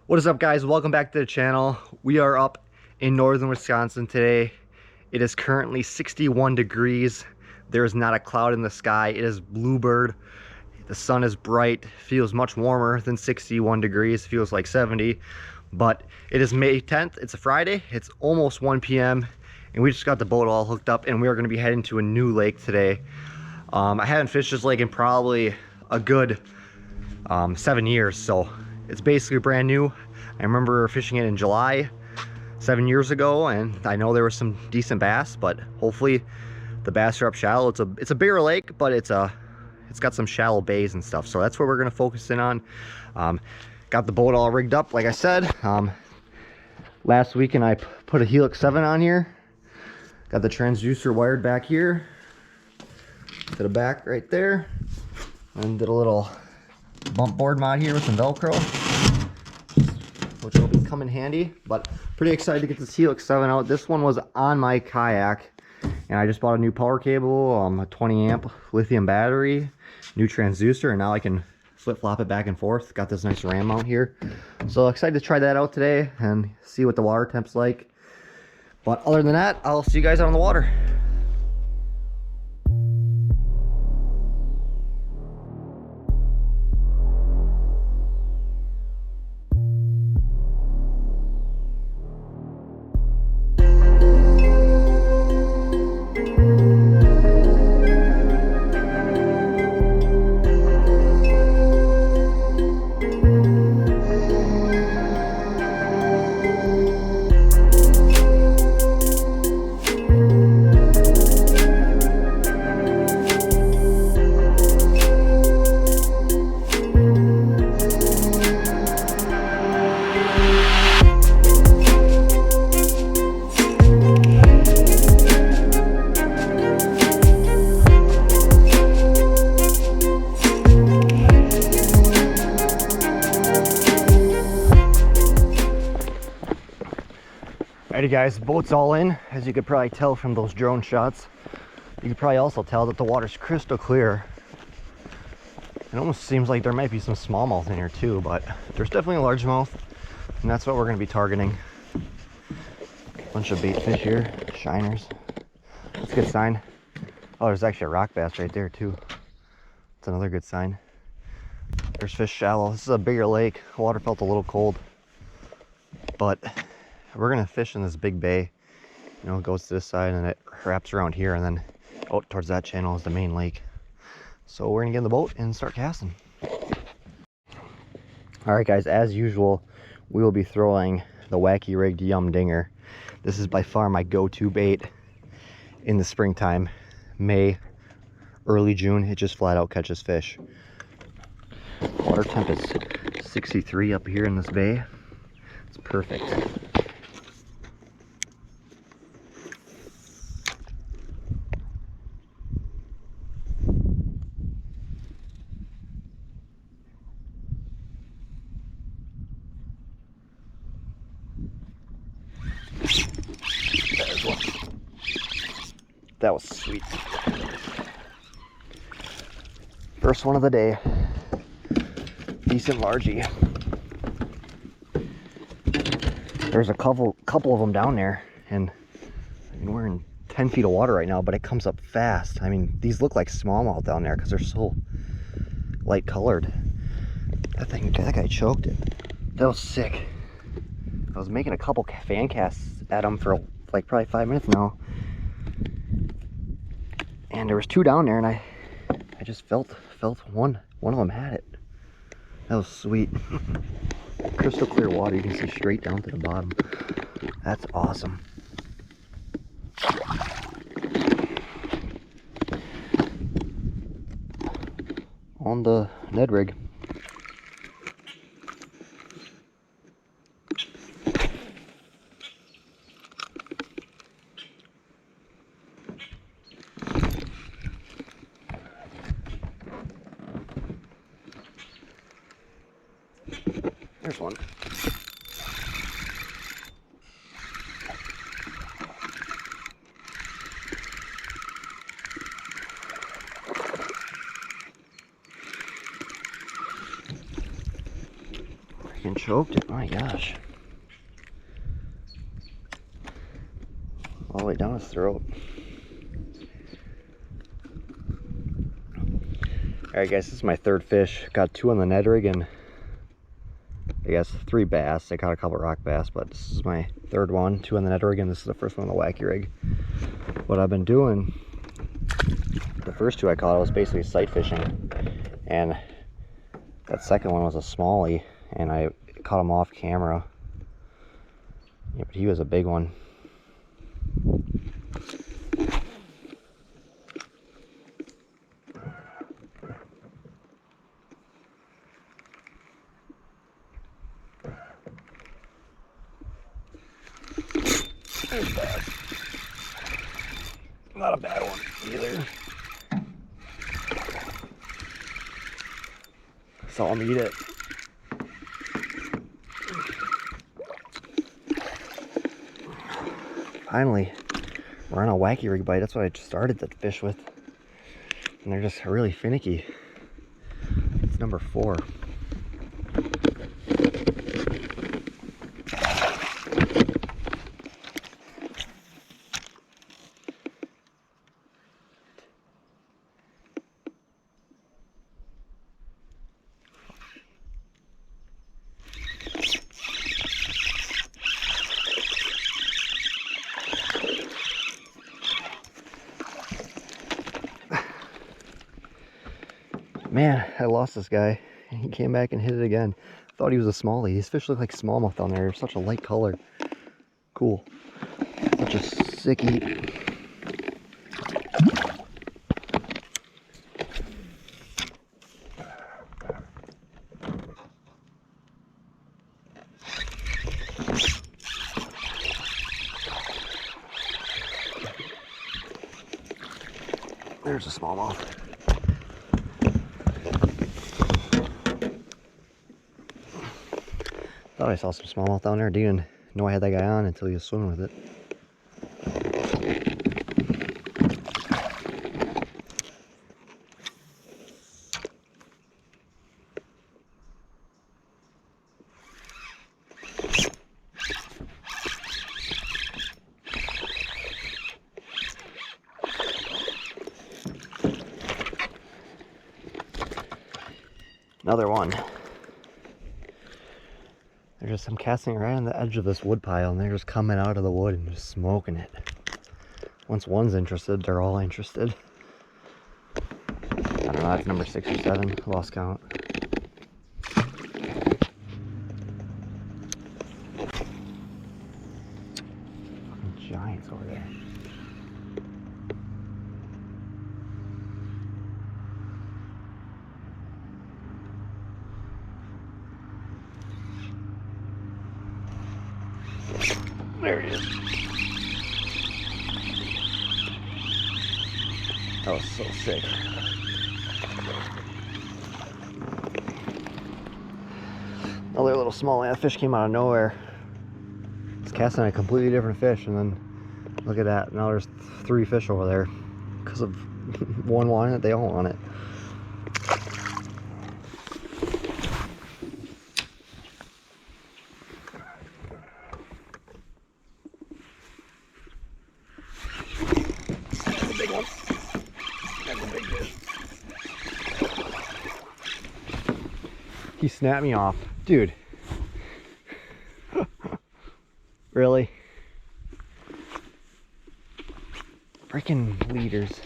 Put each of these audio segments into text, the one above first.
What is up, guys? Welcome back to the channel. We are up in northern Wisconsin today. It is currently 61 degrees. There is not a cloud in the sky. It is bluebird. The sun is bright. Feels much warmer than 61 degrees. Feels like 70. But it is May 10th. It's a Friday. It's almost 1 p.m. and we just got the boat all hooked up and we are going to be heading to a new lake today. I haven't fished this lake in probably a good 7 years, so it's basically brand new. I remember fishing it in July 7 years ago, and I know there were some decent bass, but hopefully the bass are up shallow. It's a bigger lake, but it's got some shallow bays and stuff, so that's what we're gonna focus in on. Got the boat all rigged up, like I said. Last weekend I put a Helix 7 on here. Got the transducer wired back here to the back right there, and did a little bump board mod here with some Velcro, which will come in handy. But pretty excited to get this Helix 7 out. This one was on my kayak, and I just bought a new power cable, a 20 amp lithium battery, new transducer, and now I can flip-flop it back and forth. Got this nice ram mount here, so excited to try that out today and see what the water temp's like. But other than that, I'll see you guys out on the water. Alrighty guys, boat's all in. As you could probably tell from those drone shots, you could probably also tell that the water's crystal clear. It almost seems like there might be some smallmouth in here too, but there's definitely a largemouth, and that's what we're going to be targeting. Bunch of bait fish here, shiners. That's a good sign. Oh, there's actually a rock bass right there too. That's another good sign. There's fish shallow. This is a bigger lake. The water felt a little cold, but we're gonna fish in this big bay. You know, it goes to this side and it wraps around here, and then out towards that channel is the main lake. So we're gonna get in the boat and start casting. All right guys, as usual, we will be throwing the Wacky Rigged Yum Dinger. This is by far my go-to bait in the springtime. May, early June, it just flat out catches fish. Water temp is 63 up here in this bay. It's perfect. There's one. That was sweet. First one of the day. Decent largie. There's a couple of them down there, and I mean, we're in 10 feet of water right now, but it comes up fast. I mean, these look like smallmouth down there because they're so light colored. That guy choked it. That was sick. I was making a couple fan casts at him for like probably 5 minutes now, and there was two down there, and I just felt one of them had it. That was sweet. Crystal clear water, you can see straight down to the bottom. That's awesome. On the Ned rig. There's one. freaking choked it, my gosh. All the way down his throat. Alright guys, this is my third fish. Got 2 on the Ned rig and I guess 3 bass. I caught a couple rock bass, but this is my third one. 2 on the Ned rig and this is the first one on the wacky rig. What I've been doing, the first 2 I caught, I was basically sight fishing. And that second one was a smallie and I caught him off camera. Yeah, but he was a big one. Bad. Not a bad one either. Saw him eat it. Finally, we're on a wacky rig bite. That's what I just started to fish with. And they're just really finicky. It's number 4. Man, I lost this guy. And he came back and hit it again. Thought he was a smallie. These fish look like smallmouth down there. They're such a light color. Cool. Such a sick eat. There's a smallmouth. Thought I saw some smallmouth down there. Didn't know I had that guy on until he was swimming with it. Another one. They're just, I'm casting right on the edge of this wood pile and they're just coming out of the wood and just smoking it. Once one's interested, they're all interested. I don't know, that's number 6 or 7, lost count. Fucking giants over there. There he is. That was so sick. Another little small fish came out of nowhere. It's casting a completely different fish, and then look at that. Now there's 3 fish over there. Because of one wanting it, they all want it. He snapped me off. Dude. Really? Freaking leaders.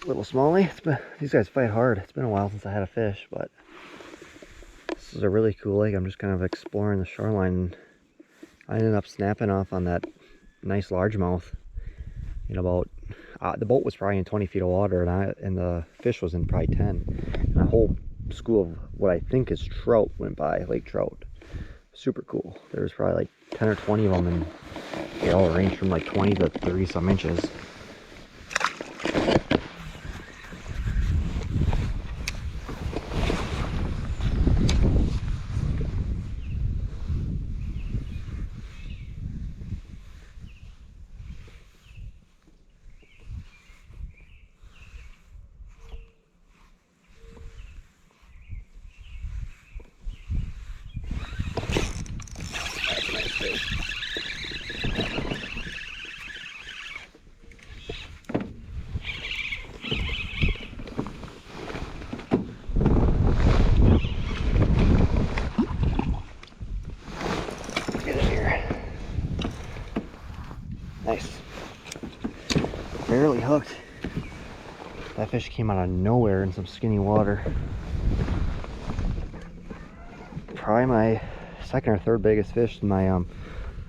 Little smallie. These guys fight hard. It's been a while since I had a fish, but this is a really cool lake. I'm just kind of exploring the shoreline. I ended up snapping off on that nice largemouth in about the boat was probably in 20 feet of water, and the fish was in probably 10. And whole school of what I think is trout went by, lake trout. Super cool. There's probably like 10 or 20 of them, and they all range from like 20 to 30 some inches. Nice. Barely hooked. That fish came out of nowhere in some skinny water. Probably my second or third biggest fish. My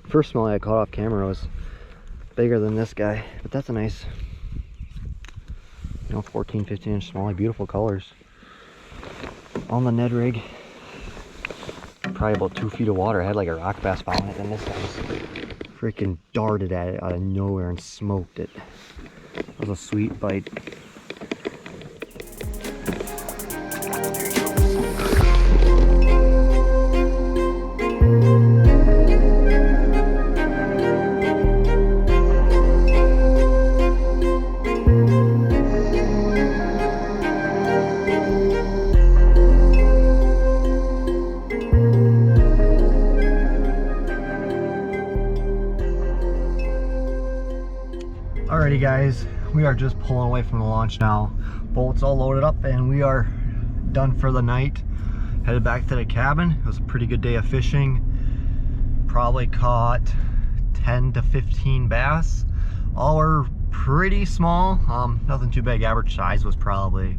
first smallie I caught off camera was bigger than this guy, but that's a nice, 14, 15 inch smallie. Beautiful colors. On the Ned rig. Probably about 2 feet of water. I had like a rock bass following it, and this guy was freaking darted at it out of nowhere and smoked it. That was a sweet bite. Alrighty guys, we are just pulling away from the launch now. Boat's all loaded up and we are done for the night. Headed back to the cabin. It was a pretty good day of fishing. Probably caught 10 to 15 bass. All were pretty small, nothing too big. Average size was probably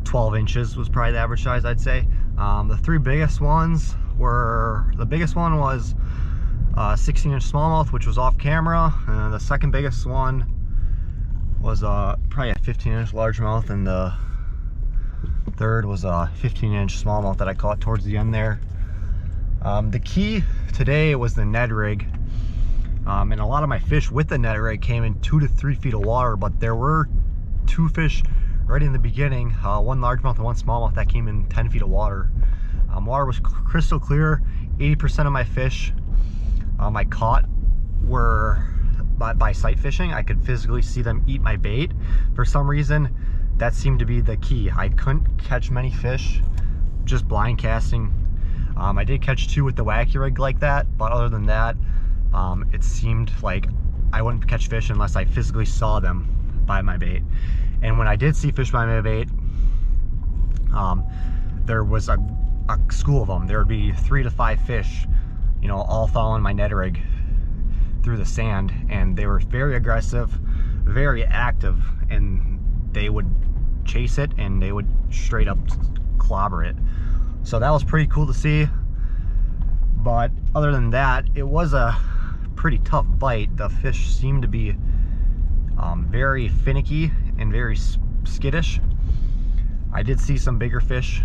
12 inches was probably the average size, I'd say. The three biggest ones were, the biggest one was 16-inch smallmouth, which was off camera. The second biggest one was probably a 15-inch largemouth, and the third was a 15-inch smallmouth that I caught towards the end there. The key today was the Ned rig, and a lot of my fish with the Ned rig came in 2 to 3 feet of water, but there were two fish right in the beginning, one largemouth and one smallmouth, that came in 10 feet of water. Water was crystal clear. 80% of my fish I caught were by sight fishing. I could physically see them eat my bait. For some reason, that seemed to be the key. I couldn't catch many fish just blind casting. I did catch two with the wacky rig like that, but other than that, it seemed like I wouldn't catch fish unless I physically saw them by my bait. And when I did see fish by my bait, there was a school of them. There would be 3 to 5 fish, all following my Ned rig through the sand, and they were very aggressive, very active, and they would chase it and they would straight up clobber it. So that was pretty cool to see. But other than that, it was a pretty tough bite. The fish seemed to be very finicky and very skittish. I did see some bigger fish,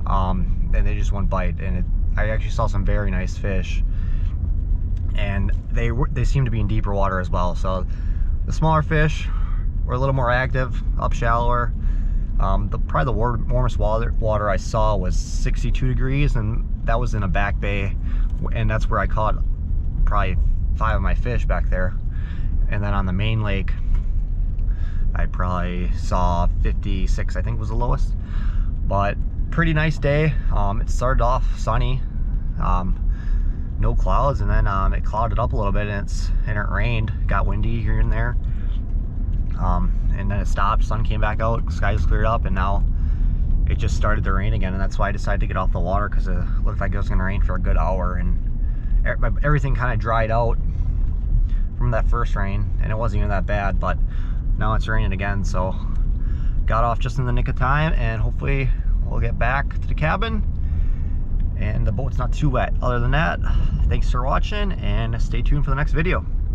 and they just wouldn't bite, and I actually saw some very nice fish, and they seem to be in deeper water as well. So the smaller fish were a little more active, up shallower. Probably the warmest water I saw was 62 degrees, and that was in a back bay, and that's where I caught probably 5 of my fish back there. And then on the main lake, I probably saw 56, I think was the lowest. But pretty nice day. It started off sunny, no clouds, and then it clouded up a little bit, and it rained, got windy here and there, and then it stopped, sun came back out, skies cleared up, and now it just started to rain again. And that's why I decided to get off the water, because it looked like it was going to rain for a good hour, and everything kind of dried out from that first rain, and it wasn't even that bad. But now it's raining again, so got off just in the nick of time, and hopefully we'll get back to the cabin and the boat's not too wet. Other than that, thanks for watching, and stay tuned for the next video.